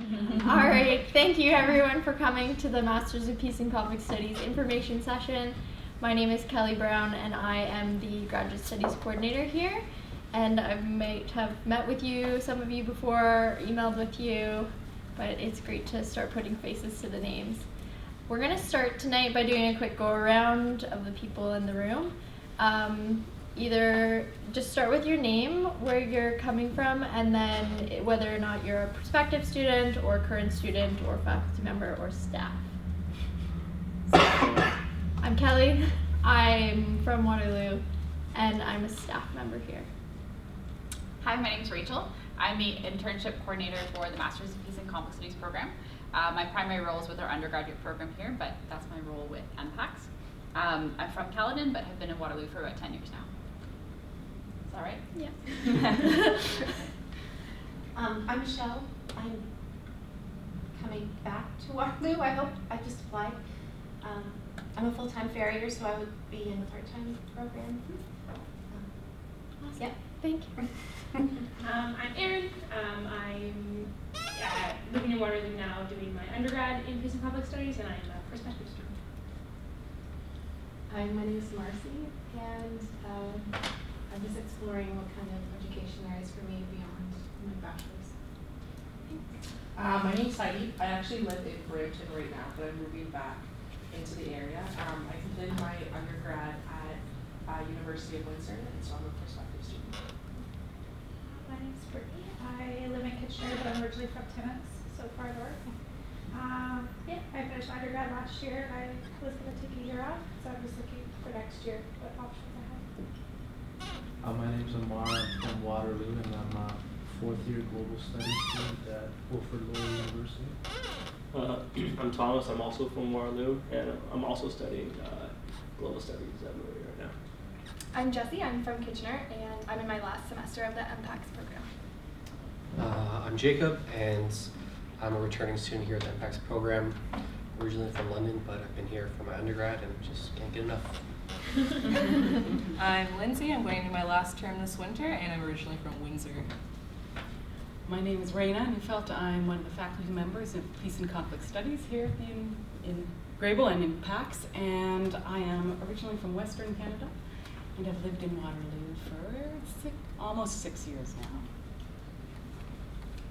All right, thank you everyone for coming to the Masters of Peace and Conflict Studies information session. My name is Kelly Brown and I am the Graduate Studies Coordinator here. And I might have met with you, some of you before, emailed with you, but it's great to start putting faces to the names. We're going to start tonight by doing a quick go around of the people in the room. Either just start with your name, where you're coming from, and then whether or not you're a prospective student or current student or faculty member or staff. So, I'm Kelly, I'm from Waterloo, and I'm a staff member here. Hi, my name is Rachel. I'm the Internship Coordinator for the Masters of Peace and Conflict Studies program. My primary role is with our undergraduate program here, but that's my role with MPACS. I'm from Caledon, but have been in Waterloo for about 10 years now. Is that right? Yeah. I'm Michelle. I'm coming back to Waterloo, I hope. I just applied. I'm a full-time farrier, so I would be in the part-time program. Awesome. Yeah. Thank you. I'm Erin. I'm living in Waterloo now, doing my undergrad in Peace and Conflict Studies, and I'm a prospective student. Hi, my name is Marcy, and I'm just exploring what kind of education there is for me beyond my bachelor's. My name's Heidi. I actually live in Brampton right now, but I'm moving back into the area. I completed my undergrad at University of Windsor, and so I'm a prospective student. My name's Brittany. I live in Kitchener, but I'm originally from Timmins, so far north. I finished undergrad last year. I was going to take a year off, so I'm just looking for next year what options I have. My name's Amar. I'm from Waterloo, and I'm a fourth-year global studies student at Waterloo University. I'm Thomas. I'm also from Waterloo, and I'm also studying global studies at Murray right now. I'm Jessie. I'm from Kitchener, and I'm in my last semester of the MPACS program. I'm Jacob, and I'm a returning student here at the MPACS program. Originally from London, but I've been here for my undergrad and just can't get enough. I'm Lindsay. I'm going into my last term this winter, and I'm originally from Windsor. My name is Raina Neufeld. I'm one of the faculty members of Peace and Conflict Studies here in Grebel and in PACS, and I am originally from Western Canada and have lived in Waterloo for almost 6 years now.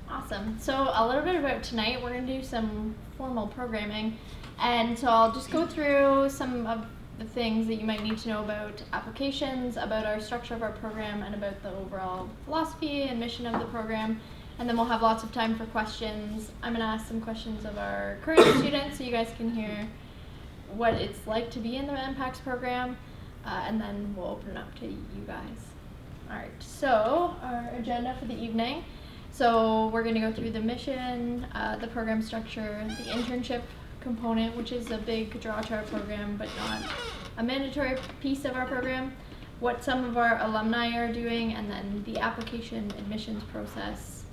Awesome. So a little bit about tonight, we're going to do some formal programming, and so I'll just go through some of the things that you might need to know about applications, about our structure of our program, and about the overall philosophy and mission of the program, and then we'll have lots of time for questions. I'm going to ask some questions of our current students so you guys can hear what it's like to be in the MPACS program, and then we'll open it up to you guys. All right, so our agenda for the evening. So we're going to go through the mission, the program structure, the internship component, which is a big draw to our program, but not a mandatory piece of our program, what some of our alumni are doing, and then the application admissions process.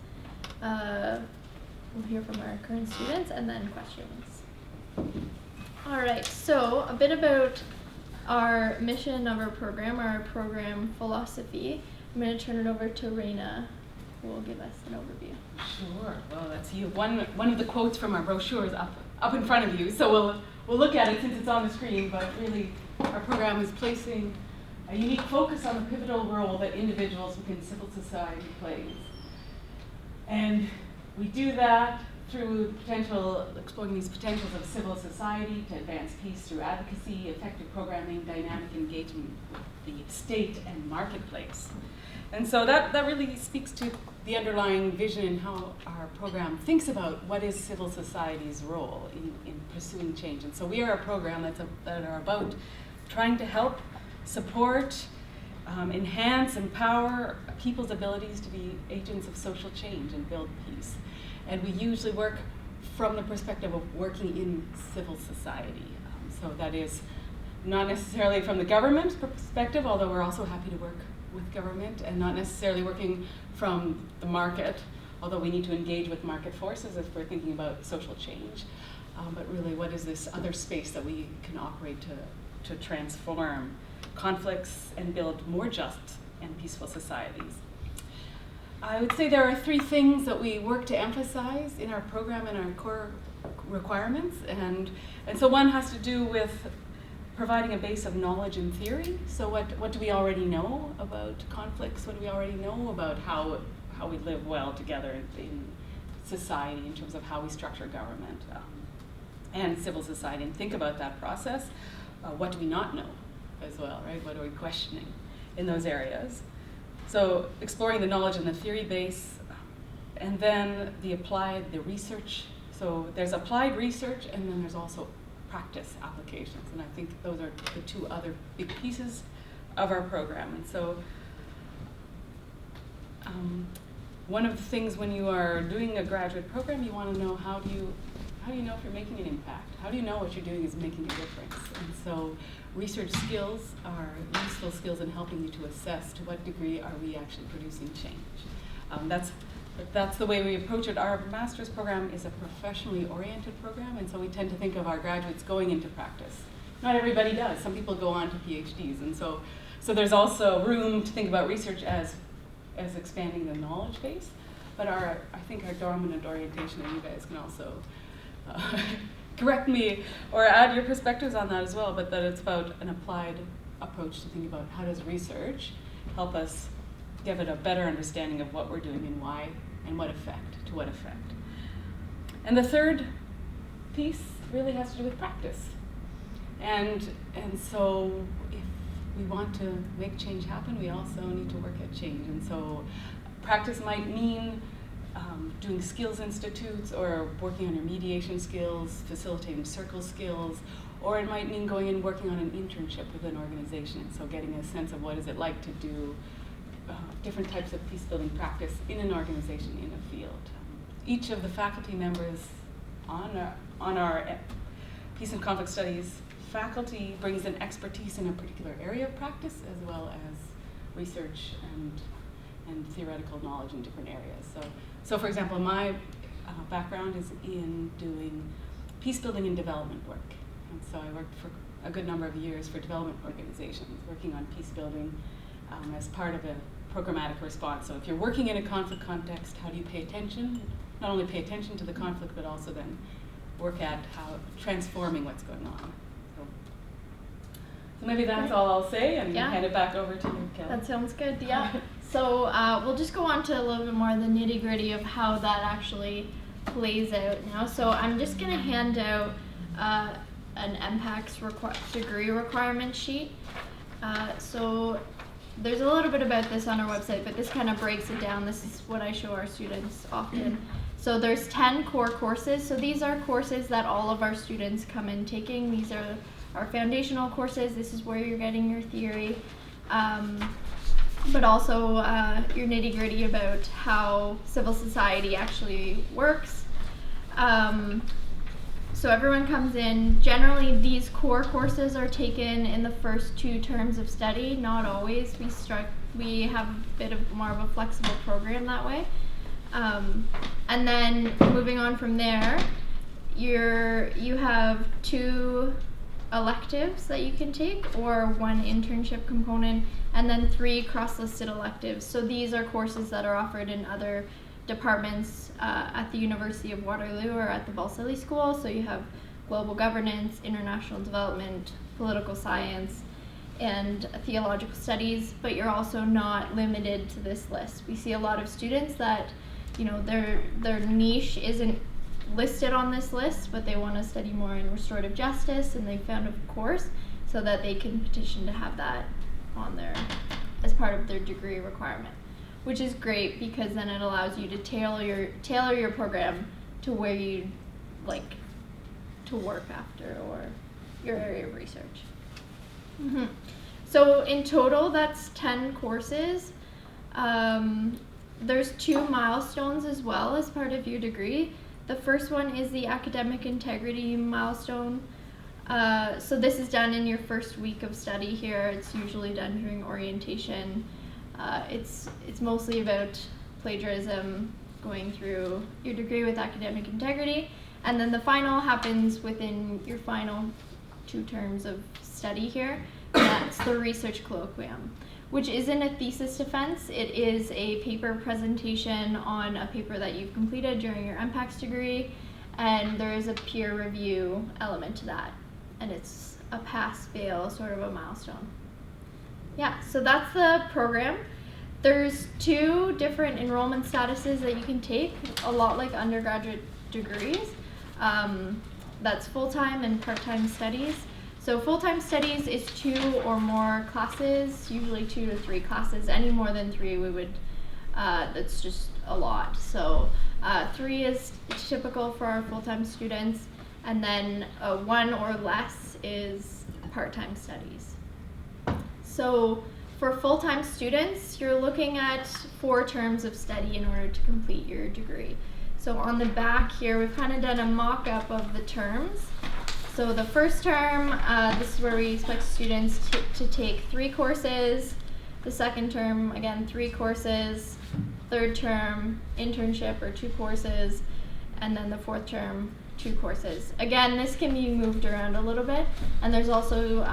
We'll hear from our current students, and then questions. All right, so a bit about our mission of our program philosophy. I'm going to turn it over to Raina, who will give us an overview. Sure. Well, that's you. One of the quotes from our brochure is up in front of you, so we'll look at it since it's on the screen. But really, our program is placing a unique focus on the pivotal role that individuals within civil society plays, and we do that through exploring these potentials of civil society to advance peace through advocacy, effective programming, dynamic engagement with the state and marketplace. And so that really speaks to the underlying vision and how our program thinks about what is civil society's role in pursuing change. And so we are a program that are about trying to help, support, enhance, empower people's abilities to be agents of social change and build peace. And we usually work from the perspective of working in civil society. So that is not necessarily from the government perspective, although we're also happy to work with government, and not necessarily working from the market, although we need to engage with market forces if we're thinking about social change. But really, what is this other space that we can operate to transform conflicts and build more just and peaceful societies? I would say there are 3 things that we work to emphasize in our program and our core requirements. And so one has to do with providing a base of knowledge and theory. So what do we already know about conflicts? What do we already know about how we live well together in society in terms of how we structure government and civil society, and think about that process. What do we not know as well, right? What are we questioning in those areas? So exploring the knowledge and the theory base, and then the research. So there's applied research, and then there's also practice applications. And I think those are the 2 other big pieces of our program. And so one of the things when you are doing a graduate program, you want to know how do you know if you're making an impact? How do you know what you're doing is making a difference? And so research skills are useful skills in helping you to assess to what degree are we actually producing change. That's the way we approach it. Our master's program is a professionally oriented program, and so we tend to think of our graduates going into practice. Not everybody does. Some people go on to PhDs, and so there's also room to think about research as expanding the knowledge base. But I think our dominant orientation, and you guys can also correct me or add your perspectives on that as well, but that it's about an applied approach to think about how does research help us give it a better understanding of what we're doing and why, and what effect, to what effect. And the third piece really has to do with practice. And so if we want to make change happen, we also need to work at change. And so practice might mean doing skills institutes, or working on your mediation skills, facilitating circle skills, or it might mean going and working on an internship with an organization. So getting a sense of what is it like to do different types of peace-building practice in an organization, in a field. Each of the faculty members on our Peace and Conflict Studies faculty brings an expertise in a particular area of practice, as well as research and theoretical knowledge in different areas. So for example, my background is in doing peace-building and development work. And so I worked for a good number of years for development organizations, working on peace-building as part of a programmatic response. So if you're working in a conflict context, how do you pay attention? Not only pay attention to the conflict, but also then work at how transforming what's going on. So maybe that's all I'll say, and hand it back over to you, Kelly. That sounds good, yeah. So we'll just go on to a little bit more of the nitty-gritty of how that actually plays out now. So I'm just going to hand out an MPAC's degree requirement sheet. So there's a little bit about this on our website, but this kind of breaks it down. This is what I show our students often. So there's 10 core courses. So these are courses that all of our students come in taking. These are our foundational courses. This is where you're getting your theory, but also your nitty-gritty about how civil society actually works. So everyone comes in. Generally, these core courses are taken in the first 2 terms of study. Not always. We have a bit of more of a flexible program that way. And then moving on from there, you have 2 electives that you can take, or 1 internship component, and then 3 cross-listed electives. So these are courses that are offered in other departments at the University of Waterloo or at the Balsillie School. So you have global governance, international development, political science, and theological studies, but you're also not limited to this list. We see a lot of students that, their niche isn't listed on this list, but they want to study more in restorative justice, and they found a course so that they can petition to have that on there as part of their degree requirement, which is great because then it allows you to tailor your program to where you'd like to work after, or your area of research. So in total, that's 10 courses. There's 2 milestones as well as part of your degree. The first one is the academic integrity milestone. So this is done in your first week of study here. It's usually done during orientation. It's mostly about plagiarism, going through your degree with academic integrity, and then the final happens within your final 2 terms of study here. That's the research colloquium, which isn't a thesis defense. It is a paper presentation on a paper that you've completed during your MPACS degree, and there is a peer review element to that, and it's a pass-fail sort of a milestone. Yeah, so that's the program. There's 2 different enrollment statuses that you can take, a lot like undergraduate degrees. That's full-time and part-time studies. So full-time studies is 2 or more classes, usually 2 to 3 classes. Any more than 3, we would, that's just a lot. So 3 is typical for our full-time students, and then 1 or less is part-time studies. So for full-time students, you're looking at 4 terms of study in order to complete your degree. So on the back here, we've kind of done a mock-up of the terms. So the first term, this is where we expect students to take 3 courses. The second term, again, 3 courses. Third term, internship or 2 courses. And then the fourth term, 2 courses. Again, this can be moved around a little bit. And there's also,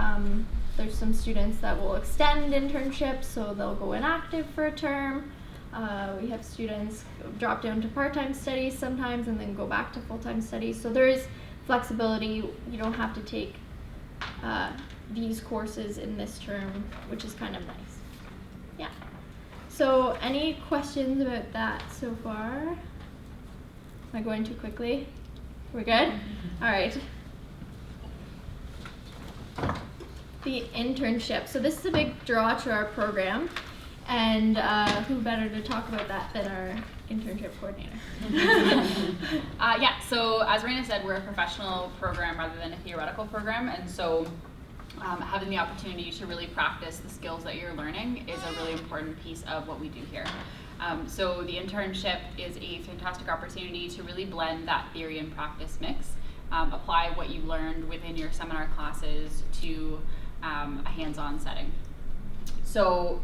there's some students that will extend internships, so they'll go inactive for a term. We have students drop down to part-time studies sometimes and then go back to full-time studies. So there is flexibility. You don't have to take these courses in this term, which is kind of nice. Yeah. So any questions about that so far? Am I going too quickly? We're good? All right. The internship. So this is a big draw to our program. And who better to talk about that than our internship coordinator? Yeah, so as Raina said, we're a professional program rather than a theoretical program, and so having the opportunity to really practice the skills that you're learning is a really important piece of what we do here. So the internship is a fantastic opportunity to really blend that theory and practice mix, apply what you've learned within your seminar classes to a hands-on setting. So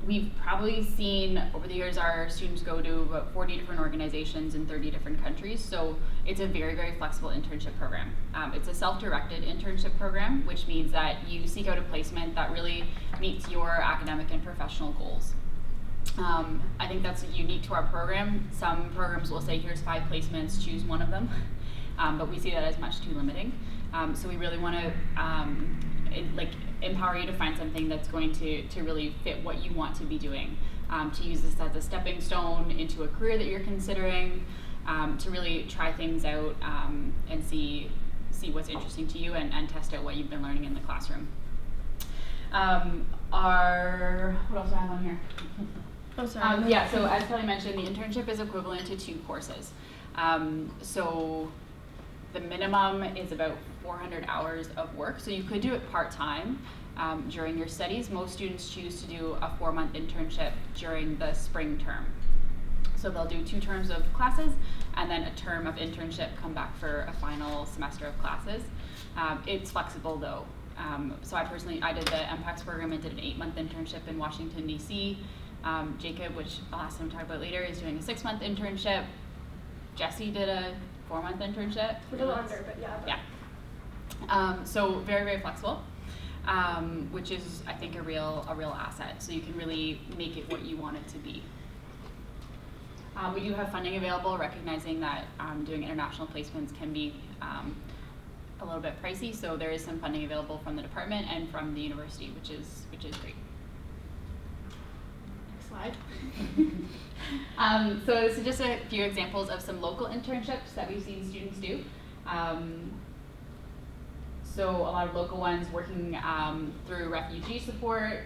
we've probably seen over the years our students go to about 40 different organizations in 30 different countries, so it's a very, very flexible internship program. It's a self-directed internship program, which means that you seek out a placement that really meets your academic and professional goals. I think that's unique to our program. Some programs will say, here's 5 placements, choose one of them, but we see that as much too limiting. So we really want to empower you to find something that's going to really fit what you want to be doing, to use this as a stepping stone into a career that you're considering, to really try things out and see what's interesting to you and test out what you've been learning in the classroom. What else do I have on here? Oh, sorry. Yeah, so as Kelly mentioned, the internship is equivalent to 2 courses. So the minimum is about 400 hours of work, so you could do it part-time during your studies. Most students choose to do a 4-month internship during the spring term. So they'll do 2 terms of classes and then a term of internship, come back for a final semester of classes. It's flexible though. So I did the MPACS program and did an 8-month internship in Washington, D.C. Jacob, which I'll ask him to talk about later, is doing a 6-month internship. Jesse did a 4-month internship. A little under, but yeah. Yeah. So very, very flexible, which is, I think, a real asset. So you can really make it what you want it to be. We do have funding available, recognizing that doing international placements can be a little bit pricey. So there is some funding available from the department and from the university, which is great. Next slide. So this is just a few examples of some local internships that we've seen students do. So a lot of local ones working through refugee support,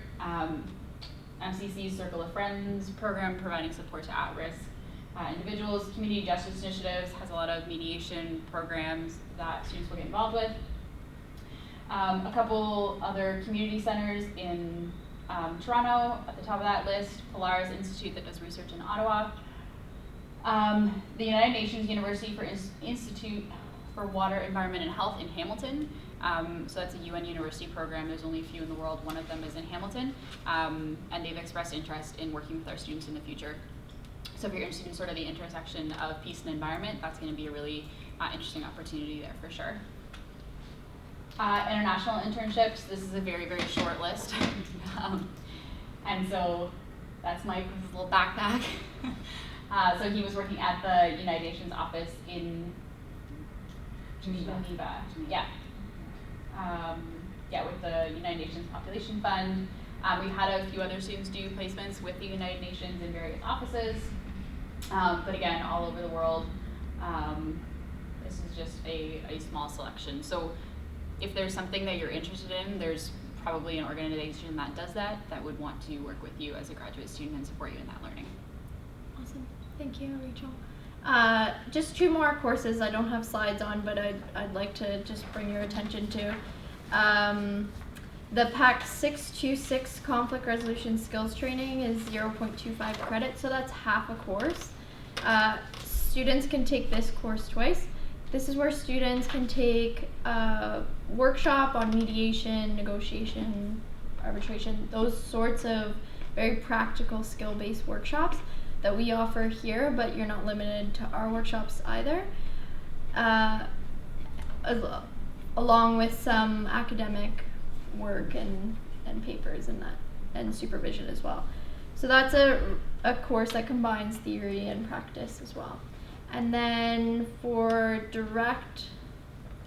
MCC's Circle of Friends program providing support to at-risk individuals. Community Justice Initiatives has a lot of mediation programs that students will get involved with. A couple other community centers in Toronto at the top of that list, Polaris Institute that does research in Ottawa, the United Nations University Institute for Water, Environment and Health in Hamilton. So that's a UN university program. There's only a few in the world. One of them is in Hamilton, and they've expressed interest in working with our students in the future. So if you're interested in sort of the intersection of peace and environment, that's going to be a really interesting opportunity there for sure. International internships, this is a very, very short list. And so that's Mike with his little backpack. So he was working at the United Nations office in Geneva. Yeah. With the United Nations Population Fund. We've had a few other students do placements with the United Nations in various offices. But again, all over the world. This is just a small selection. So if there's something that you're interested in, there's probably an organization that does that would want to work with you as a graduate student and support you in that learning. Awesome. Thank you, Rachel. Just 2 more courses I don't have slides on, but I'd like to just bring your attention to. The PAC 626 Conflict Resolution Skills Training is 0.25 credits, so that's half a course. Students can take this course twice. This is where students can take a workshop on mediation, negotiation, arbitration, those sorts of very practical skill-based workshops that we offer here, but you're not limited to our workshops either, along with some academic work and papers and that, and supervision as well. So that's a course that combines theory and practice as well. And then for direct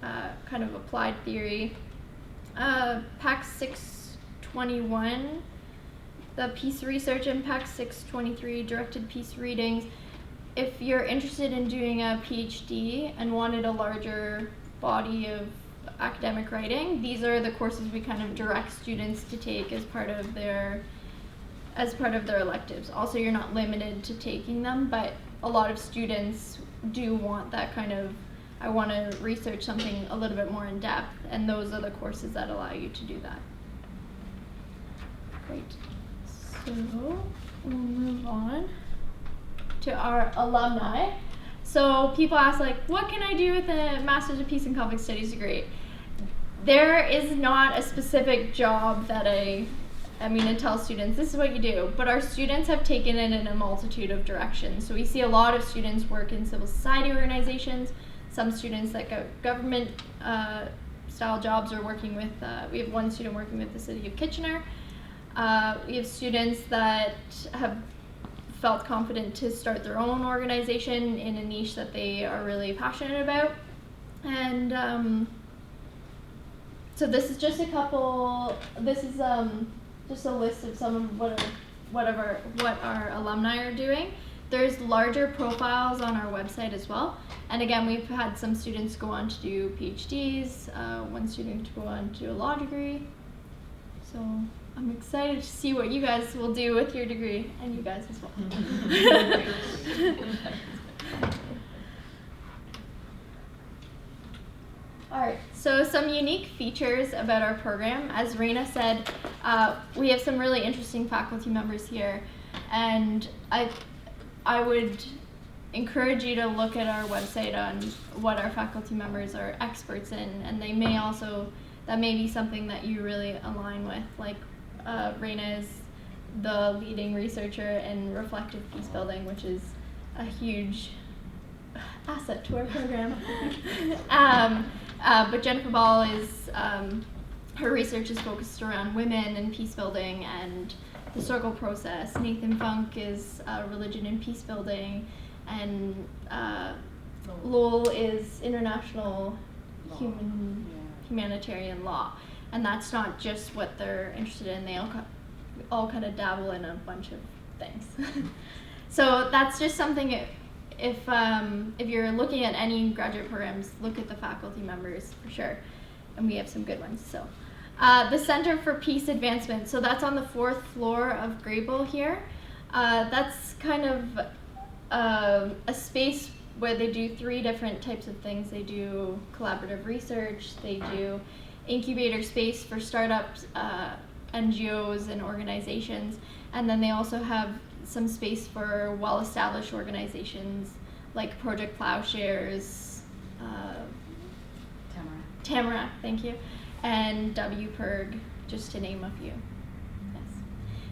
kind of applied theory, PAC 621, the piece research, and PAC 623 directed piece readings. If you're interested in doing a PhD and wanted a larger body of academic writing, these are the courses we kind of direct students to take as part of their electives. Also, you're not limited to taking them, but a lot of students do want that kind of, I want to research something a little bit more in depth, and those are the courses that allow you to do that. Great. So we'll move on to our alumni. So people ask, like, what can I do with a Master's of Peace and Conflict Studies degree? There is not a specific job that I tell students, this is what you do, but our students have taken it in a multitude of directions. So we see a lot of students work in civil society organizations, some students that go government style jobs are working with, we have one student working with the City of Kitchener. We have students that have felt confident to start their own organization in a niche that they are really passionate about. And so this is just a couple, this is just a list of some of what our alumni are doing. There's larger profiles on our website as well. And again, we've had some students go on to do PhDs, one student to go on to do a law degree. So I'm excited to see what you guys will do with your degree, and you guys as well. Alright, so some unique features about our program. As Raina said, we have some really interesting faculty members here, and I would encourage you to look at our website on what our faculty members are experts in, and they may also, that may be something that you really align with. Like Raina is the leading researcher in reflective peace building, which is a huge asset to our program. But Jennifer Ball is, her research is focused around women and peace building and the circle process. Nathan Funk is religion and peace building, and Lowell is international humanitarian law. And that's not just what they're interested in. They all kind of dabble in a bunch of things. So that's just something. If you're looking at any graduate programs, look at the faculty members for sure, and we have some good ones. So, the Center for Peace Advancement. So that's on the 4th floor of Grebel here. That's kind of a space where they do 3 different types of things. They do collaborative research. They do incubator space for startups, NGOs, and organizations, and then they also have some space for well-established organizations like Project Plowshares, Tamarack, thank you, and WPIRG, just to name a few. Yes.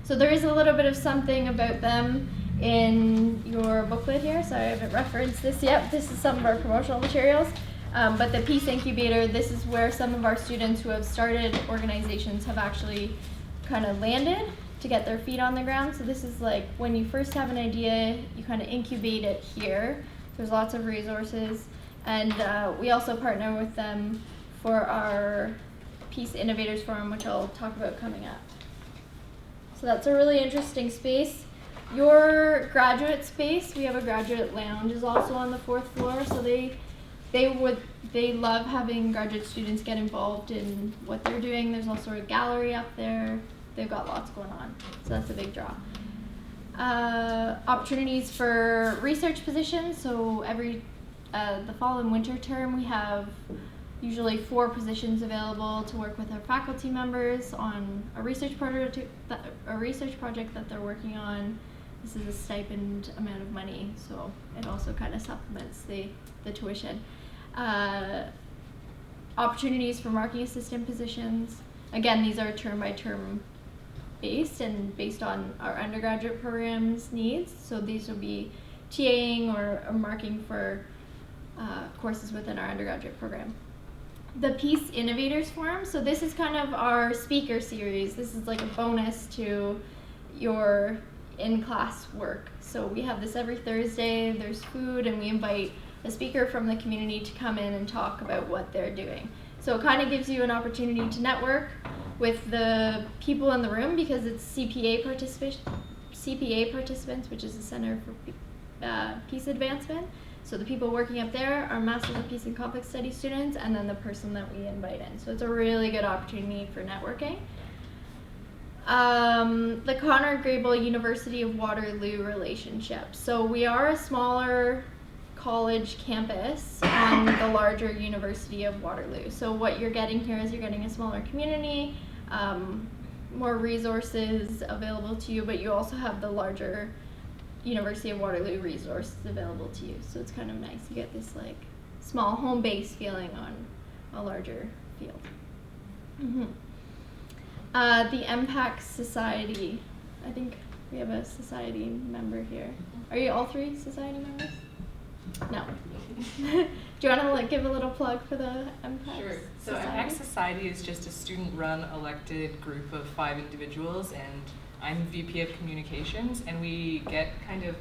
So there is a little bit of something about them in your booklet here. Sorry, I haven't referenced this yet. This is some of our promotional materials. But the Peace Incubator, this is where some of our students who have started organizations have actually kind of landed to get their feet on the ground. So this is like when you first have an idea, you kind of incubate it here. There's lots of resources. And we also partner with them for our Peace Innovators Forum, which I'll talk about coming up. So that's a really interesting space. Your graduate space, we have a graduate lounge, is also on the 4th floor. So they love having graduate students get involved in what they're doing. There's also a gallery up there. They've got lots going on, so that's a big draw. Opportunities for research positions. So every the fall and winter term, we have usually 4 positions available to work with our faculty members on a research project that they're working on. This is a stipend amount of money, so it also kind of supplements the tuition. Opportunities for marketing assistant positions. Again, these are term by term based and based on our undergraduate program's needs. So these will be TAing or marking for courses within our undergraduate program. The Peace Innovators Forum. So this is kind of our speaker series. This is like a bonus to your in-class work. So we have this every Thursday. There's food, and we invite a speaker from the community to come in and talk about what they're doing. So it kind of gives you an opportunity to network with the people in the room, because it's CPA participants, which is the Center for Peace Advancement. So the people working up there are Masters of Peace and Conflict Studies students, and then the person that we invite in. So it's a really good opportunity for networking. The Conrad Grebel University of Waterloo relationship. So we are a smaller college campus on the larger University of Waterloo. So what you're getting here is you're getting a smaller community, more resources available to you, but you also have the larger University of Waterloo resources available to you. So it's kind of nice. You get this like small home base feeling on a larger field. Mm-hmm. The MPAC Society. I think we have a society member here. Are you all 3 society members? No. Do you want to like give a little plug for the MPAC? Sure. So Society? MPAC Society is just a student-run elected group of 5 individuals, and I'm VP of Communications, and we get kind of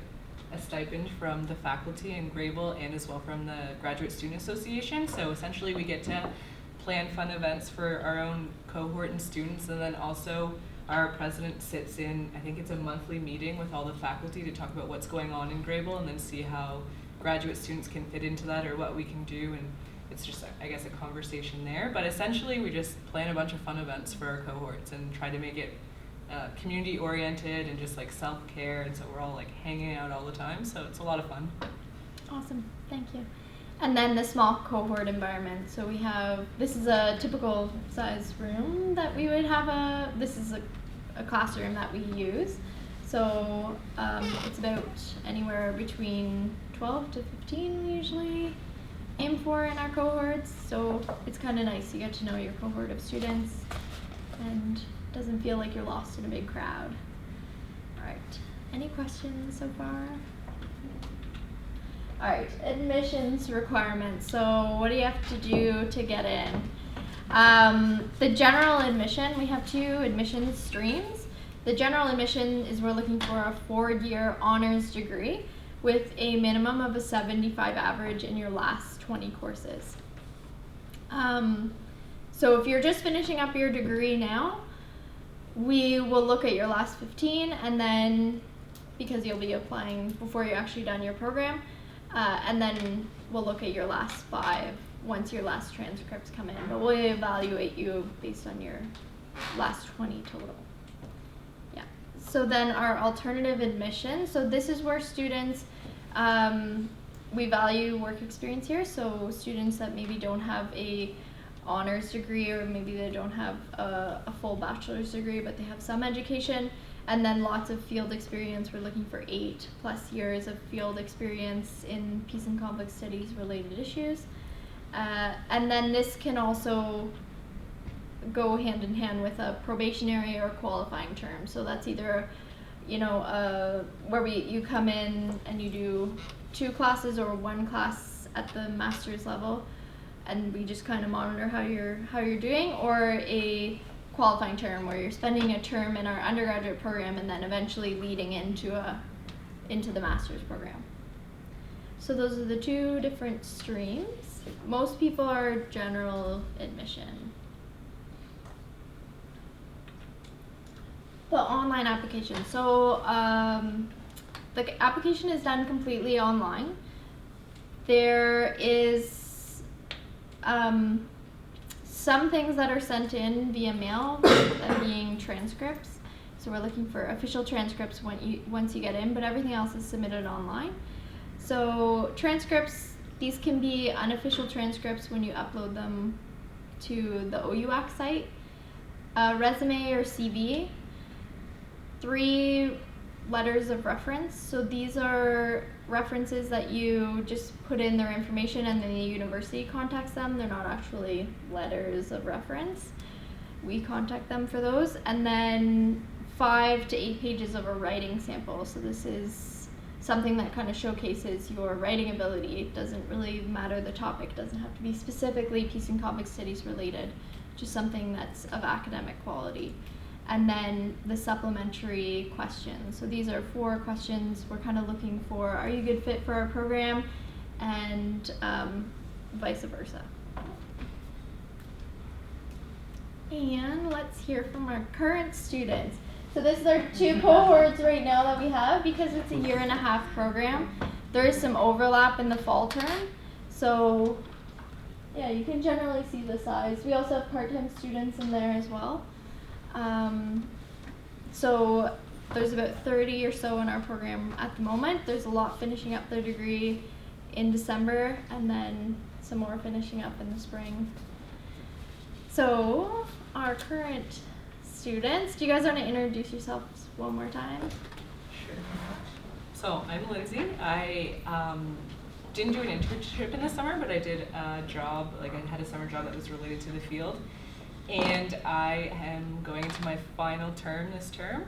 a stipend from the faculty in Grebel and as well from the Graduate Student Association. So essentially we get to plan fun events for our own cohort and students, and then also our president sits in, I think it's a monthly meeting with all the faculty to talk about what's going on in Grebel and then see how graduate students can fit into that or what we can do, and it's just, I guess, a conversation there. But essentially we just plan a bunch of fun events for our cohorts and try to make it community oriented and just like self-care, and so we're all like hanging out all the time, so it's a lot of fun. Awesome, thank you. And then the small cohort environment. So we have, this is a typical size room that we would have this is a classroom that we use. So it's about anywhere between 12 to 15 we usually aim for in our cohorts. So it's kind of nice. You get to know your cohort of students and it doesn't feel like you're lost in a big crowd. All right, any questions so far? All right, admissions requirements. So what do you have to do to get in? The general admission, we have 2 admissions streams. The general admission is we're looking for a 4-year honors degree with a minimum of a 75 average in your last 20 courses. So if you're just finishing up your degree now, we will look at your last 15, and then, because you'll be applying before you're actually done your program, and then we'll look at your last 5 once your last transcripts come in. But we'll evaluate you based on your last 20 total. Yeah. So then our alternative admission. So this is where students, we value work experience here. So students that maybe don't have a honors degree, or maybe they don't have a full bachelor's degree, but they have some education. And then lots of field experience. We're looking for 8+ years of field experience in peace and conflict studies related issues. And then this can also go hand in hand with a probationary or qualifying term. So that's either, where you come in and you do 2 classes or 1 class at the master's level. and we just kind of monitor how you're doing, or a qualifying term where you're spending a term in our undergraduate program and then eventually leading into the master's program. So those are the two different streams. Most people are general admission. The online application. So the application is done completely online. There is some things that are sent in via mail, that being transcripts. So we're looking for official transcripts once you get in, but everything else is submitted online. So transcripts, these can be unofficial transcripts when you upload them to the OUAC site. Resume or CV. 3 letters of reference. So these are references that you just put in their information and then the university contacts them. They're not actually letters of reference. We contact them for those. And then 5 to 8 pages of a writing sample. So this is something that kind of showcases your writing ability. It doesn't really matter the topic. It doesn't have to be specifically peace and conflict studies related, just something that's of academic quality. And then the supplementary questions. So these are 4 questions we're kind of looking for. Are you a good fit for our program? And vice versa. And let's hear from our current students. So this is our 2 cohorts right now that we have, because it's a 1.5-year program. There is some overlap in the fall term. So yeah, you can generally see the size. We also have part-time students in there as well. So there's about 30 or so in our program at the moment. There's a lot finishing up their degree in December, and then some more finishing up in the spring. So our current students, do you guys want to introduce yourselves one more time? Sure. So I'm Lindsay. I didn't do an internship in the summer, but I did a job, I had a summer job that was related to the field. And I am going into my final term this term,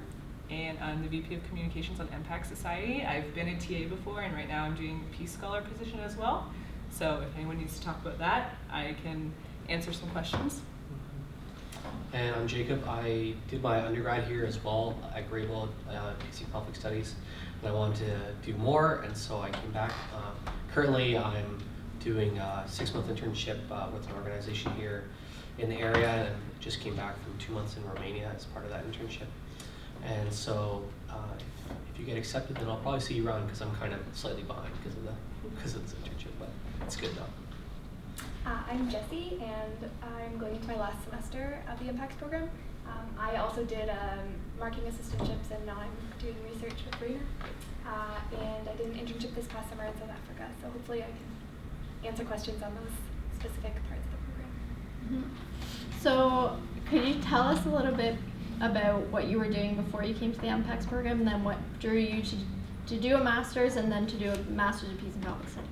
and I'm the VP of Communications on MPAC Society. I've been a TA before, and right now I'm doing a Peace Scholar position as well. So if anyone needs to talk about that, I can answer some questions. And I'm Jacob. I did my undergrad here as well at Grebel Peace and Conflict Studies, and I wanted to do more, and so I came back. Currently, I'm doing a 6-month internship with an organization here in the area, and just came back from 2 months in Romania as part of that internship. And so if you get accepted, then I'll probably see you around, because I'm kind of slightly behind because of this internship, but it's good though. I'm Jessie, and I'm going into my last semester of the Impacts program. I also did marketing assistantships, and now I'm doing research with Rainer. And I did an internship this past summer in South Africa, so hopefully I can answer questions on those specific parts of the program. Mm-hmm. So could you tell us a little bit about what you were doing before you came to the MPACS program, and then what drew you to do a master's and then to do a master's in peace and conflict studies?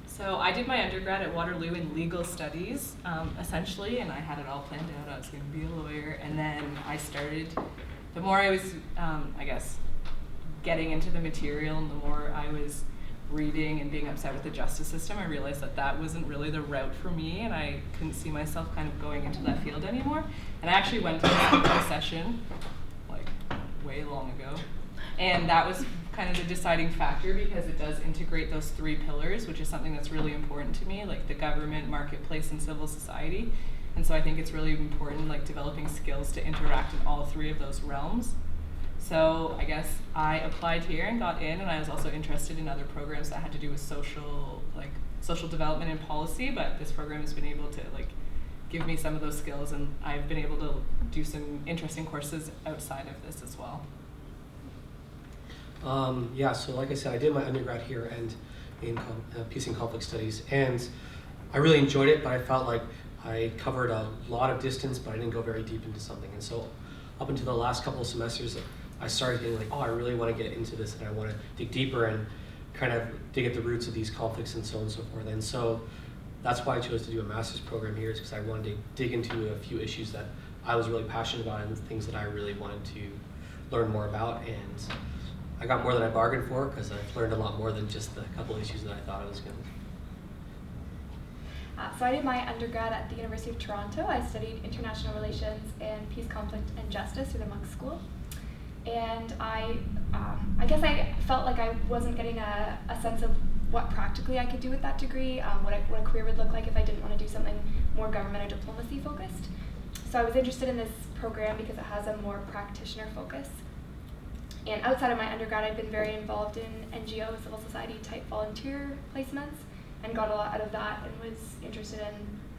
So I did my undergrad at Waterloo in legal studies, essentially, and I had it all planned out. I was going to be a lawyer, and then I started, the more I was, getting into the material, and the more I was reading and being upset with the justice system, I realized that wasn't really the route for me, and I couldn't see myself kind of going into that field anymore. And I actually went to a session, way long ago, and that was kind of the deciding factor, because it does integrate those 3 pillars, which is something that's really important to me, like the government, marketplace, and civil society. And so I think it's really important, developing skills to interact in all 3 of those realms. So I guess I applied here and got in, and I was also interested in other programs that had to do with social development and policy, but this program has been able to give me some of those skills, and I've been able to do some interesting courses outside of this as well. So like I said, I did my undergrad here and in peace and conflict studies, and I really enjoyed it, but I felt like I covered a lot of distance, but I didn't go very deep into something. And so up until the last couple of semesters, I started getting I really want to get into this, and I want to dig deeper and kind of dig at the roots of these conflicts and so on and so forth. And so that's why I chose to do a master's program here, is because I wanted to dig into a few issues that I was really passionate about and things that I really wanted to learn more about. And I got more than I bargained for, because I've learned a lot more than just the couple issues that I thought I was going So I did my undergrad at the University of Toronto. I studied international relations and peace, conflict, and justice through the Monk School. And I guess I felt like I wasn't getting a sense of what practically I could do with that degree, what a career would look like if I didn't want to do something more government or diplomacy focused. So I was interested in this program because it has a more practitioner focus. And outside of my undergrad, I've been very involved in NGO, civil society type volunteer placements, and got a lot out of that, and was interested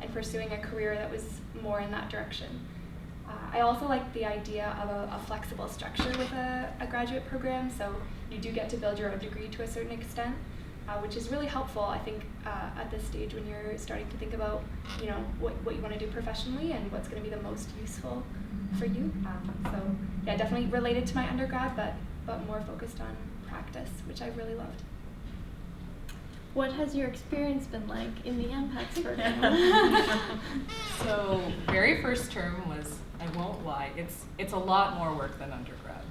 in pursuing a career that was more in that direction. I also like the idea of a flexible structure with a graduate program, so you do get to build your own degree to a certain extent, which is really helpful, I think, at this stage when you're starting to think about, what you want to do professionally and what's going to be the most useful for you. So yeah, definitely related to my undergrad, but more focused on practice, which I've really loved. What has your experience been like in the MPACS program? So very first term was, I won't lie, it's a lot more work than undergrad.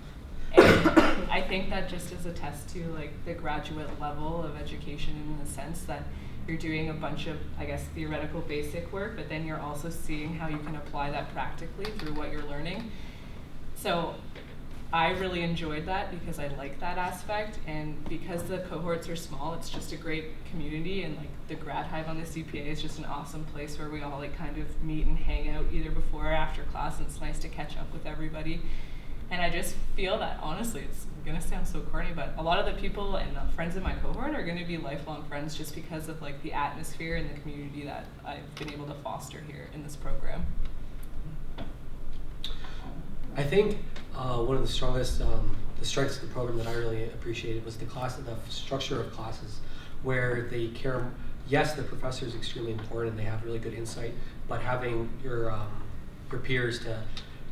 And I think that just is a test to like the graduate level of education, in the sense that you're doing a bunch of, I guess, theoretical basic work, but then you're also seeing how you can apply that practically through what you're learning. So I really enjoyed that because I like that aspect, and because the cohorts are small, it's just a great community, and like the grad hive on the CPA is just an awesome place where we all like kind of meet and hang out either before or after class, and it's nice to catch up with everybody. And I just feel that, honestly, it's gonna sound so corny, but a lot of the people and the friends in my cohort are gonna be lifelong friends just because of like the atmosphere and the community that I've been able to foster here in this program. I think one of the strongest the strengths of the program that I really appreciated was the structure of classes, where they care. Yes, the professor is extremely important, and they have really good insight, but having your peers to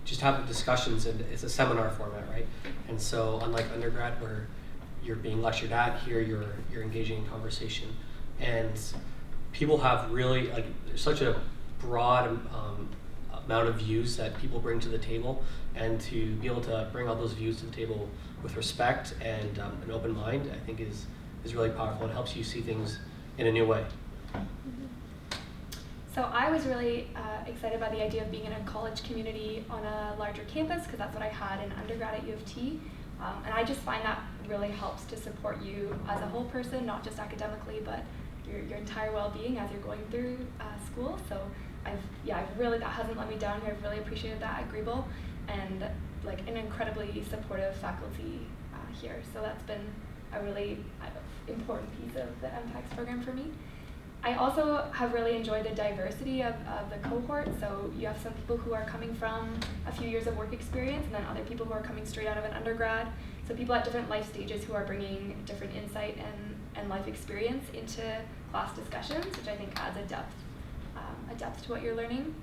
just have the discussions, and it's a seminar format, right? And so unlike undergrad, where you're being lectured at, here you're engaging in conversation, and people have really there's such a broad amount of views that people bring to the table, and to be able to bring all those views to the table with respect and an open mind, I think is really powerful. It helps you see things in a new way. So I was really excited by the idea of being in a college community on a larger campus, because that's what I had in undergrad at U of T. And I just find that really helps to support you as a whole person, not just academically, but your entire well-being as you're going through school. So I've really, that hasn't let me down here. I've really appreciated that at Grebel, and like an incredibly supportive faculty here. So that's been a really important piece of the MPACS program for me. I also have really enjoyed the diversity of the cohort. So you have some people who are coming from a few years of work experience, and then other people who are coming straight out of an undergrad. So people at different life stages who are bringing different insight and life experience into class discussions, which I think adds a depth to what you're learning.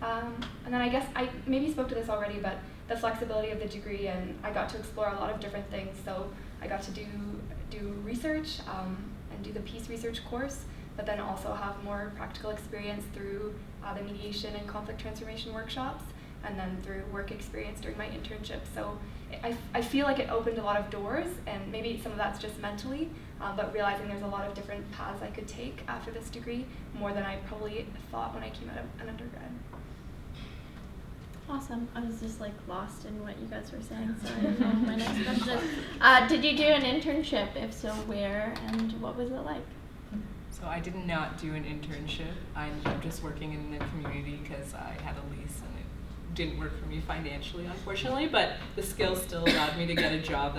And then I guess I maybe spoke to this already, but the flexibility of the degree, and I got to explore a lot of different things. So I got to do research and do the peace research course, but then also have more practical experience through the mediation and conflict transformation workshops, and then through work experience during my internship. So I feel like it opened a lot of doors, and maybe some of that's just mentally, but realizing there's a lot of different paths I could take after this degree, more than I probably thought when I came out of an undergrad. Awesome. I was just like lost in what you guys were saying, so I don't know my next question. Did you do an internship? If so, where, and what was it like? So I did not do an internship. I ended up just working in the community because I had a lease, and it didn't work for me financially, unfortunately, but the skills still allowed me to get a job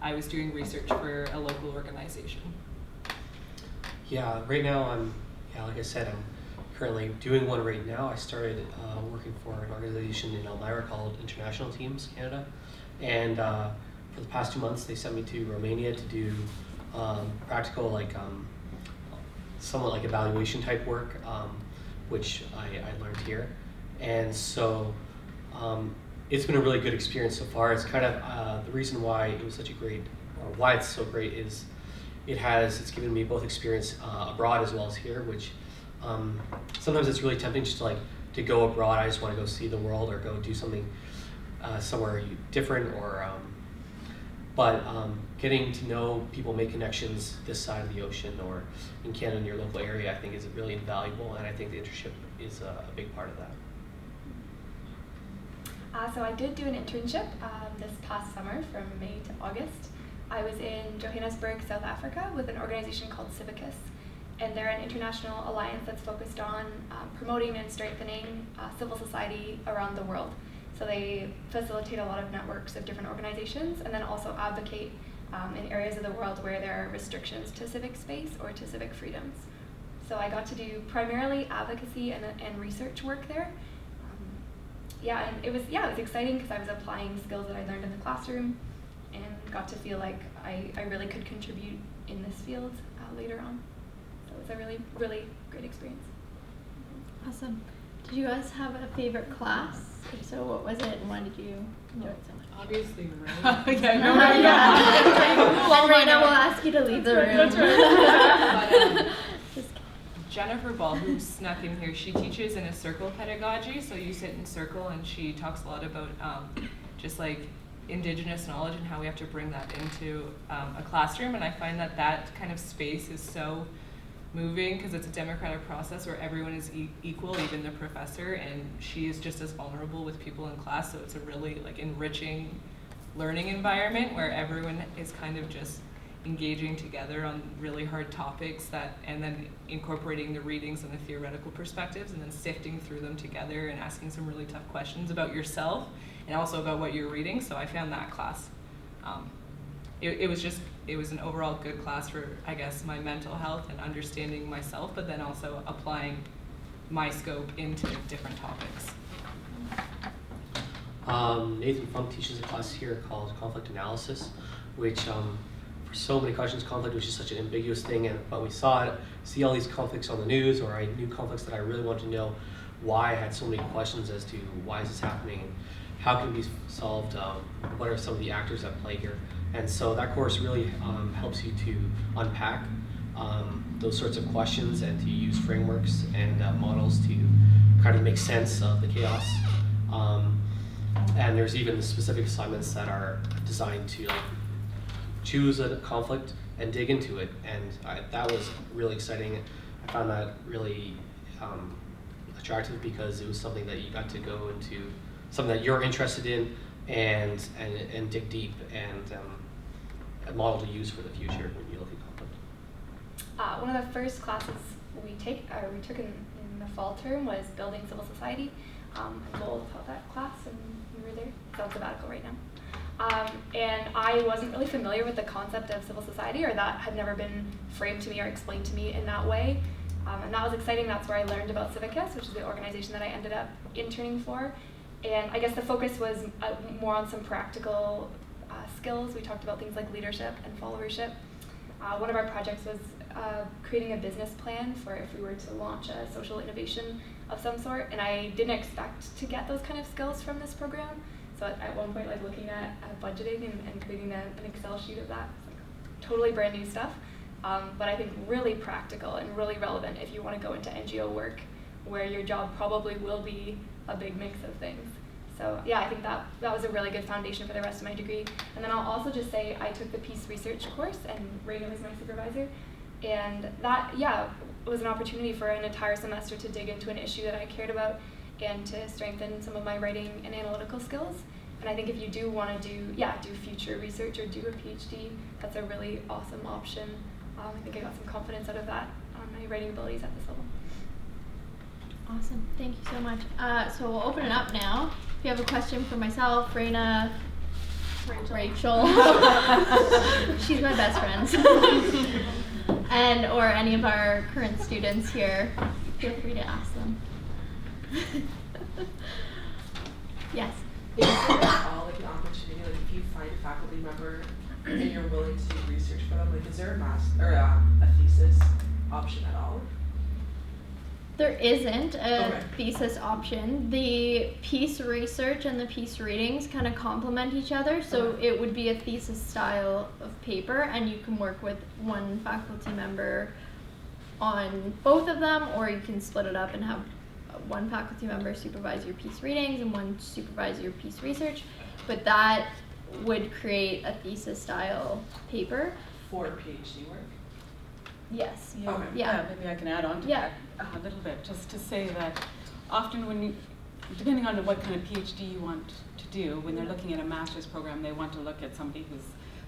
I was doing research for a local organization. Yeah, right now like I said, I'm currently doing one right now. I started working for an organization in Elmira called International Teams Canada, and for the past 2 months they sent me to Romania to do practical, somewhat like evaluation type work, which I learned here. And so it's been a really good experience so far. It's kind of the reason why it was such a great, or why it's so great, is it's given me both experience abroad as well as here, which sometimes it's really tempting just to go abroad. I just want to go see the world or go do something somewhere different, or but getting to know people, make connections this side of the ocean or in Canada in your local area, I think is really invaluable, and I think the internship is a big part of that. So I did do an internship this past summer from May to August. I was in Johannesburg, South Africa with an organization called Civic Us, and they're an international alliance that's focused on promoting and strengthening civil society around the world. So they facilitate a lot of networks of different organizations and then also advocate in areas of the world where there are restrictions to civic space or to civic freedoms. So I got to do primarily advocacy and research work there. And it was exciting because I was applying skills that I learned in the classroom and got to feel like I really could contribute in this field later on. So it was a really, really great experience. Awesome. Did you guys have a favorite class? If so, what was it and why did you enjoy it so much? Obviously, Raina. Well, Raina will ask you to leave the room. That's right. Just Jennifer Ball, who snuck in here, she teaches in a circle pedagogy, so you sit in a circle, and she talks a lot about just like Indigenous knowledge and how we have to bring that into a classroom, and I find that that kind of space is so moving because it's a democratic process where everyone is equal, even the professor, and she is just as vulnerable with people in class, so it's a really like enriching learning environment where everyone is kind of just engaging together on really hard topics and then incorporating the readings and the theoretical perspectives and then sifting through them together and asking some really tough questions about yourself and also about what you're reading. So I found that class, it was an overall good class for, I guess, my mental health and understanding myself, but then also applying my scope into different topics. Nathan Funk teaches a class here called Conflict Analysis, which for so many questions, conflict was just such an ambiguous thing, but we see all these conflicts on the news, or I knew conflicts that I really wanted to know why. I had so many questions as to why is this happening, and how can it be solved, what are some of the actors at play here. And so that course really helps you to unpack those sorts of questions and to use frameworks and models to kind of make sense of the chaos. And there's even specific assignments that are designed to choose a conflict and dig into it. And that was really exciting. I found that really attractive because it was something that you got to go into, something that you're interested in and dig deep and a model to use for the future when you look at conflict. One of the first classes we took in the fall term was Building Civil Society. Lowell taught that class and we were there. It's on sabbatical right now. And I wasn't really familiar with the concept of civil society, or that had never been framed to me or explained to me in that way. And that was exciting. That's where I learned about Civic Us, which is the organization that I ended up interning for. And I guess the focus was more on some practical skills. We talked about things like leadership and followership. One of our projects was creating a business plan for if we were to launch a social innovation of some sort, and I didn't expect to get those kind of skills from this program. So at one point, looking at budgeting and creating an Excel sheet of that, it's totally brand new stuff, but I think really practical and really relevant if you want to go into NGO work where your job probably will be a big mix of things. So yeah, I think that was a really good foundation for the rest of my degree. And then I'll also just say I took the peace research course, and Raina was my supervisor. And that, was an opportunity for an entire semester to dig into an issue that I cared about and to strengthen some of my writing and analytical skills. And I think if you do want to do future research or do a PhD, that's a really awesome option. I think I got some confidence out of that on my writing abilities at this level. Awesome, thank you so much. So we'll open it up now. If you have a question for myself, Raina, Rachel. She's my best friend. And or any of our current students here, feel free to ask them. Yes. Is there at all an opportunity, if you find a faculty member and you're willing to do research for them, is there a thesis option at all? There isn't a thesis option. The piece research and the piece readings kind of complement each other, so it would be a thesis style of paper, and you can work with one faculty member on both of them, or you can split it up and have one faculty member supervise your piece readings and one supervise your piece research. But that would create a thesis style paper. For PhD work? Yes. Yeah, Okay. Yeah. maybe I can add on to Yeah. that a little bit, just to say that often when you, depending on what kind of PhD you want to do, when they're looking at a master's program, they want to look at somebody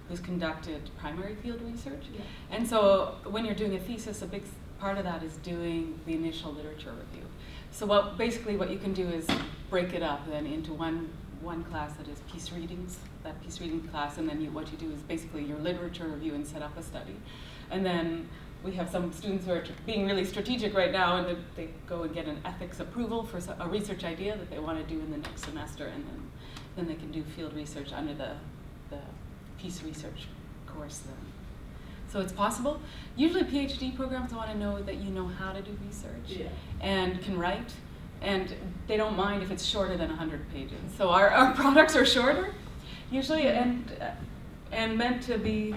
who's conducted primary field research. Yeah. And so when you're doing a thesis, a big part of that is doing the initial literature review. So basically what you can do is break it up then into one class that is peace readings, that peace reading class, and then what you do is basically your literature review and set up a study. And then we have some students who are being really strategic right now, and they go and get an ethics approval for a research idea that they want to do in the next semester, and then they can do field research under the peace research course then. So it's possible. Usually PhD programs want to know that you know how to do research and can write, and they don't mind if it's shorter than 100 pages. So our products are shorter, usually, and meant to be,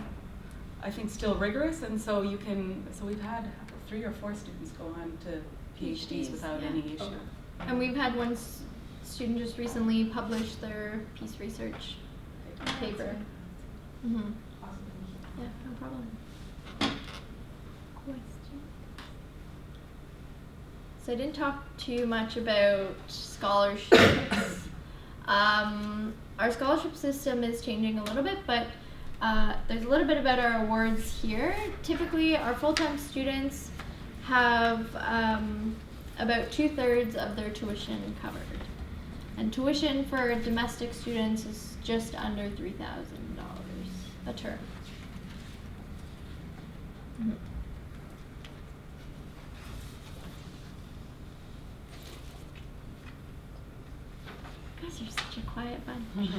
I think, still rigorous, and so we've had 3 or 4 students go on to PhDs without any issue. Okay. And we've had one student just recently publish their peace research paper. Mm-hmm. Awesome. Yeah, no problem. Question. So I didn't talk too much about scholarships. Our scholarship system is changing a little bit, but there's a little bit about our awards here. Typically, our full-time students have about 2/3 of their tuition covered. And tuition for domestic students is just under $3,000 a term. Mm-hmm. Guys, you're such a quiet bunch.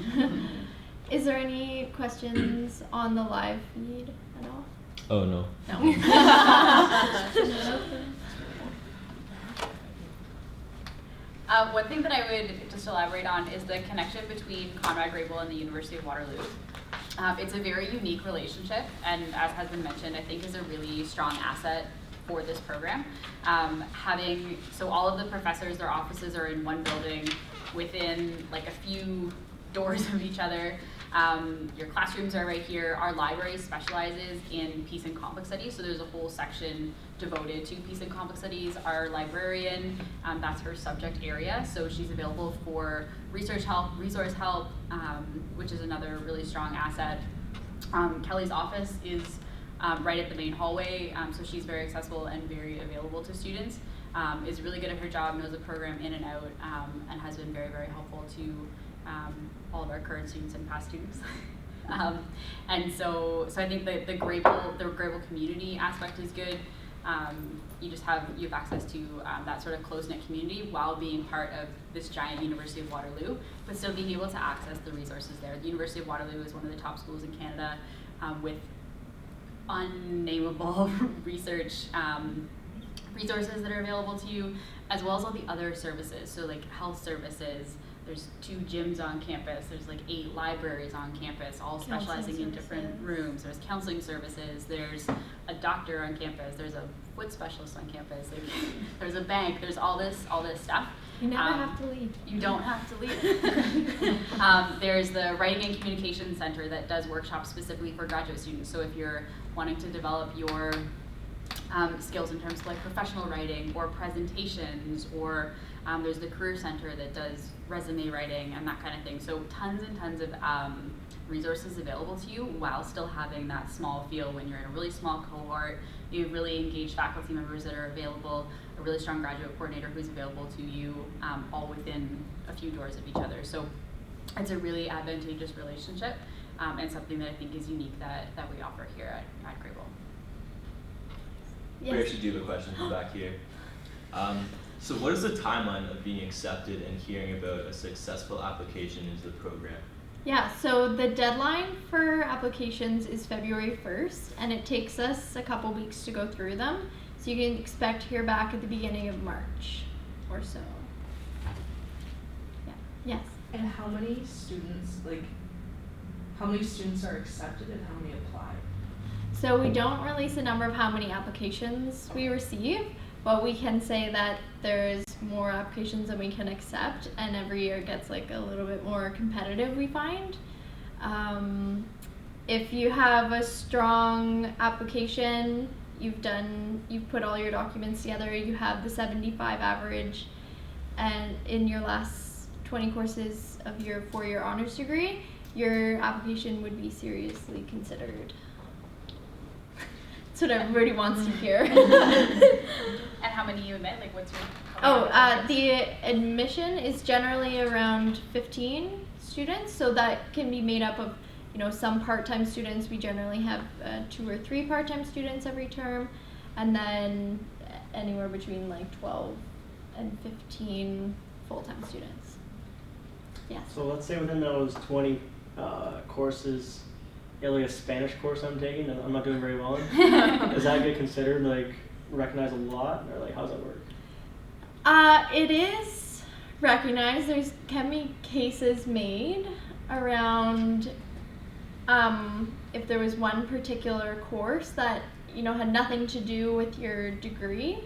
Is there any questions on the live feed at all? Oh, no. No. One thing that I would just elaborate on is the connection between Conrad Grebel and the University of Waterloo. It's a very unique relationship, and as has been mentioned, I think is a really strong asset for this program. So all of the professors, their offices are in one building within like a few doors of each other. Your classrooms are right here. Our library specializes in peace and conflict studies, so there's a whole section devoted to peace and conflict studies. Our librarian, that's her subject area, so she's available for research help, resource help, which is another really strong asset. Kelly's office is right at the main hallway, so she's very accessible and very available to students. Is really good at her job, knows the program in and out, and has been very, very helpful to all of our current students and past students. And so I think the Grebel community aspect is good. You have access to that sort of close-knit community while being part of this giant University of Waterloo, but still being able to access the resources there. The University of Waterloo is one of the top schools in Canada with unnameable research resources that are available to you, as well as all the other services. So like health services, there's 2 gyms on campus, there's like 8 libraries on campus, all specializing in different rooms. There's counseling services, there's a doctor on campus, there's a foot specialist on campus, there's a bank, there's all this stuff. You never have to leave. You don't have to leave. There's the Writing and Communication Center that does workshops specifically for graduate students. So if you're wanting to develop your skills in terms of like professional writing or presentations, or there's the Career Center that does resume writing and that kind of thing. So tons and tons of resources available to you while still having that small feel when you're in a really small cohort. You have really engaged faculty members that are available, a really strong graduate coordinator who's available to you, all within a few doors of each other. So it's a really advantageous relationship, and something that I think is unique that we offer here at Grebel. Yes. We actually do have a question from back here. So what is the timeline of being accepted and hearing about a successful application into the program? Yeah, so the deadline for applications is February 1st, and it takes us a couple weeks to go through them. So you can expect to hear back at the beginning of March or so. Yeah. Yes. And how many students are accepted and how many apply? So we don't release a number of how many applications we receive, but we can say that there's more applications than we can accept, and every year it gets like a little bit more competitive, we find. If you have a strong application, you've put all your documents together, you have the 75 average, and in your last 20 courses of your 4-year honors degree, your application would be seriously considered. That's what everybody wants to hear. And how many you admit? Like, what's your? The admission is generally around 15 students, so that can be made up of, some part-time students. We generally have 2 or 3 part-time students every term, and then anywhere between like 12 and 15 full-time students. Yes. So let's say within those 20 courses, like a Spanish course I'm taking that I'm not doing very well in, does that get considered like recognized a lot, or like how does that work? It is recognized. Can be cases made around if there was one particular course that had nothing to do with your degree.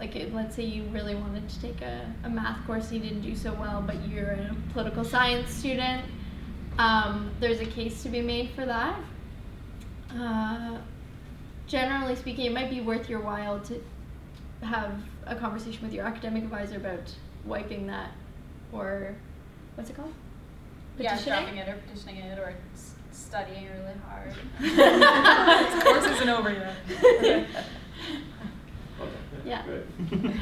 Like, let's say you really wanted to take a math course and you didn't do so well, but you're a political science student. There's a case to be made for that. Generally speaking, it might be worth your while to have a conversation with your academic advisor about wiping that, or what's it called? Yeah, dropping it or petitioning it or studying really hard. This course isn't over yet. Okay. Yeah. Good. No,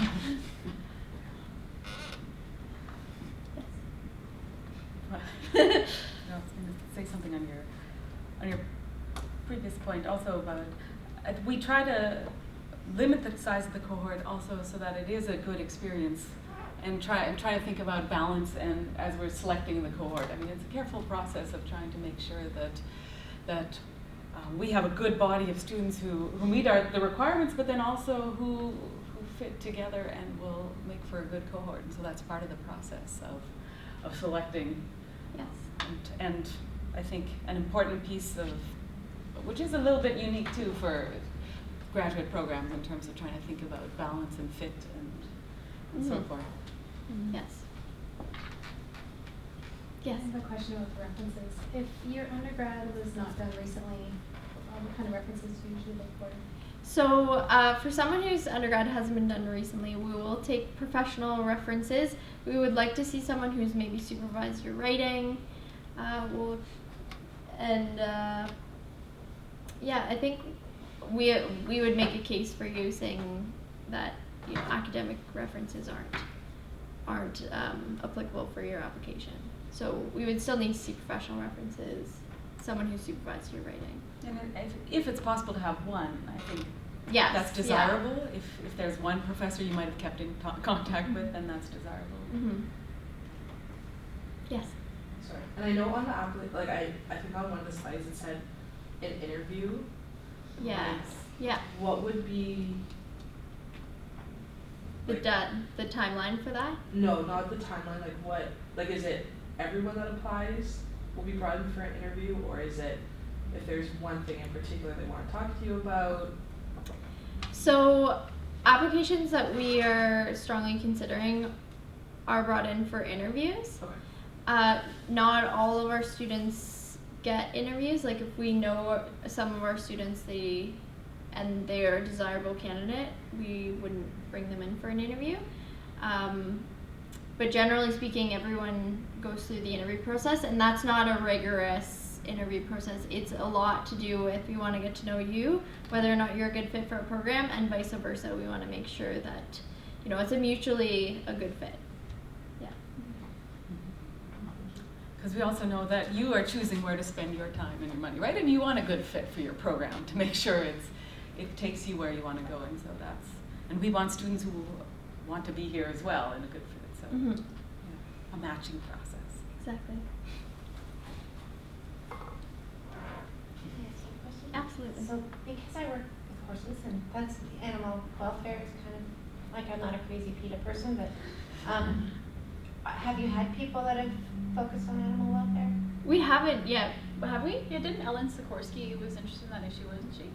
I was going to say something on your previous point also about we try to limit the size of the cohort also so that it is a good experience, and try to think about balance and as we're selecting the cohort. I mean, it's a careful process of trying to make sure that we have a good body of students who meet the requirements, but then also who fit together and will make for a good cohort. And so that's part of the process of selecting. Yes. And I think an important piece of, which is a little bit unique too for graduate programs in terms of trying to think about balance and fit and so forth. Mm-hmm. Yes. Yes. I have a question about the references. If your undergrad was not done recently, what kind of references do you usually look for? So for someone whose undergrad hasn't been done recently, we will take professional references. We would like to see someone who's maybe supervised your writing. I think we would make a case for you saying that academic references aren't applicable for your application. So we would still need to see professional references, someone who supervised your writing. And if it's possible to have one, I think yes, that's desirable. Yeah. If there's one professor you might have kept in contact with, then that's desirable. Mm-hmm. Yes. Sorry. And I know on the I think on one of the slides it said an interview. Yes. Yeah. What would be the timeline for that? No, not the timeline. Like what? Like, is it everyone that applies will be brought in for an interview, or is it if there's one thing in particular they want to talk to you about? So applications that we are strongly considering are brought in for interviews. Okay. Not all of our students get interviews. Like, if we know some of our students they are a desirable candidate, we wouldn't bring them in for an interview. But generally speaking, everyone goes through the interview process, and that's not a rigorous interview process. It's a lot to do with, we want to get to know you, whether or not you're a good fit for our program, and vice versa. We want to make sure that it's a mutually a good fit. Yeah. Because we also know that you are choosing where to spend your time and your money, right? And you want a good fit for your program to make sure it takes you where you want to go. And so and we want students who want to be here as well in a good fit. So a matching process. Exactly. Absolutely. So because I work with horses, and that's animal welfare is kind of like, I'm not a crazy PETA person, but have you had people that have focused on animal welfare? We haven't yet, have we? Yeah, didn't Ellen Sikorski was interested in that issue, wasn't she?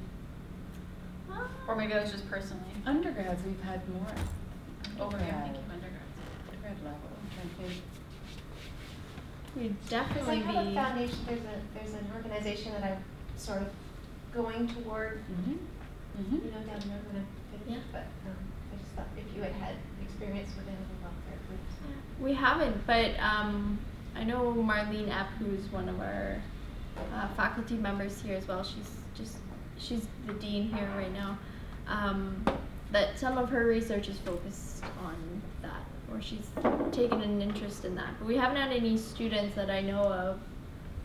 Or maybe that was just personally. Undergrads, we've had more. Oh, yeah, thank you, undergrads. Undergrad level. I'm trying to think. we'd Because I definitely have a be. foundation, there's an organization that I'm sort of going toward, Mm-hmm. you know, down the road when I'm Yeah. finished, but I just thought if you had experience with animal welfare groups. We haven't, but I know Marlene Epp, who's one of our faculty members here as well. She's the dean here right now. That some of her research is focused on that, or she's taken an interest in that. But we haven't had any students that I know of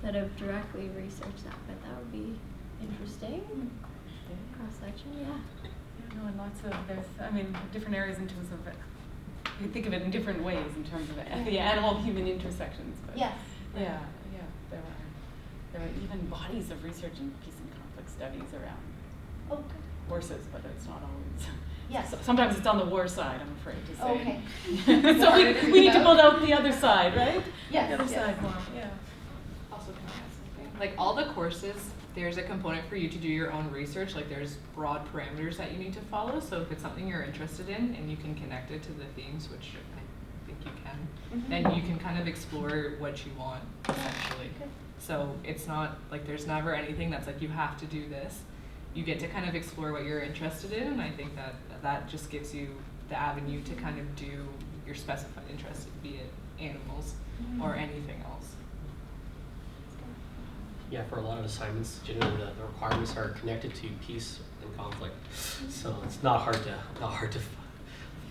that have directly researched that. But that would be interesting. Cross section, yeah. No, and lots of different areas in terms of it. You think of it in different ways in terms of the animal-human intersections. But Yes. Yeah. There are even bodies of research in peace and conflict studies around Oh, good. horses, but it's not always. Yes. Sometimes it's on the war side, I'm afraid to say. Okay. So we need to build out the other side, right? Yes, The other yes. side more, yeah. Also, can I add something? Like all the courses, there's a component for you to do your own research. Like there's broad parameters that you need to follow. So if it's something you're interested in and you can connect it to the themes, which I think you can, then you can kind of explore what you want essentially. Good. So it's not like there's never anything that's like you have to do this. You get to kind of explore what you're interested in, and I think that just gives you the avenue to kind of do your specified interest, be it animals or anything else. Yeah, for a lot of assignments, generally the requirements are connected to peace and conflict, so it's not hard to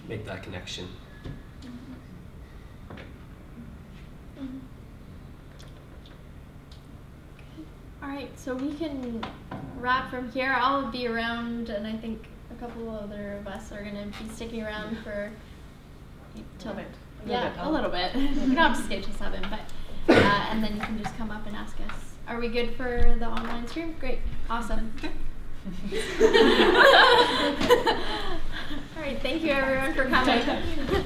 make that connection. All right, so we can wrap from here. I'll be around, and I think a couple other of us are going to be sticking around for till A little bit. We don't have to stay till 7, but and then you can just come up and ask us. Are we good for the online stream? Great, awesome. All right, thank you everyone for coming.